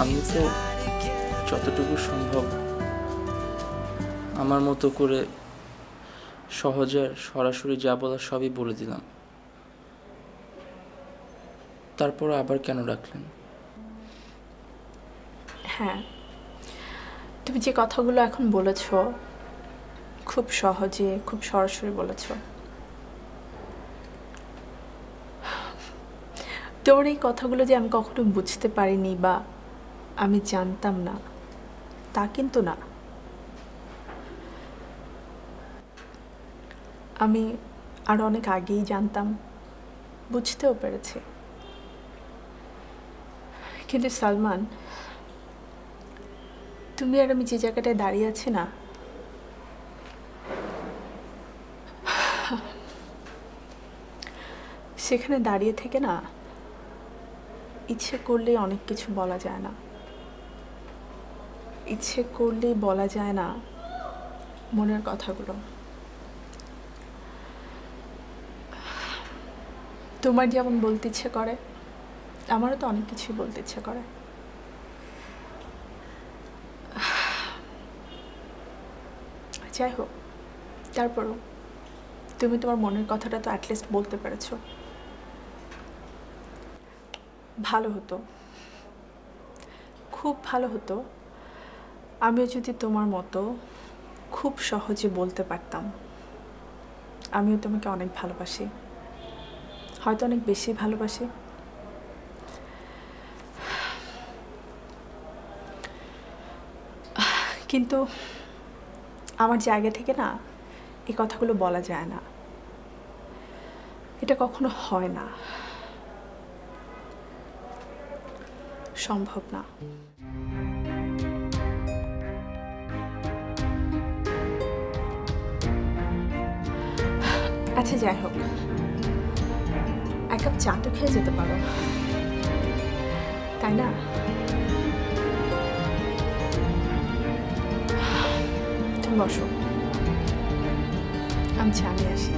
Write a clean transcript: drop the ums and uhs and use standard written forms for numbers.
আমি তো যতটুকু সম্ভব আমার মতো করে সহজে সরাসরি যা বলার সবই বলে দিলাম। তারপর আবার কেন ডাকলেন? হ্যাঁ, তুমি যে কথাগুলো এখন বলেছ খুব সহজে, খুব সরাসরি বলেছ। তোমার এই কথাগুলো যে আমি কখনো বুঝতে পারিনি বা আমি জানতাম না, তা কিন্তু না। আমি আরো অনেক আগেই জানতাম, বুঝতেও পেরেছি। কিন্তু সালমান, তুমি আর আমি যে জায়গাটায় দাঁড়িয়ে আছি না, সেখানে দাঁড়িয়ে থেকে না ইচ্ছে করলেই অনেক কিছু বলা যায় না। ইচ্ছে করলেই বলা যায় না মনের কথাগুলো। তোমার যেমন বলতে ইচ্ছে করে, আমারও তো অনেক কিছুই বলতে ইচ্ছে করে। যাই হোক, তারপরও তুমি তোমার মনের কথাটা তো অ্যাটলিস্ট বলতে পেরেছো। ভালো হতো, খুব ভালো হতো আমিও যদি তোমার মতো খুব সহজে বলতে পারতাম আমিও তোমাকে অনেক ভালোবাসি, হয়তো অনেক বেশি ভালোবাসি। কিন্তু আমার জায়গা থেকে না এই কথাগুলো বলা যায় না, এটা কখনো হয় না, সম্ভব না। আচ্ছা যাই হোক, এক কাপ চা তো খেয়ে যেতে পারো, তাই না? তুমি বসো, আমি চা নিয়ে আসি।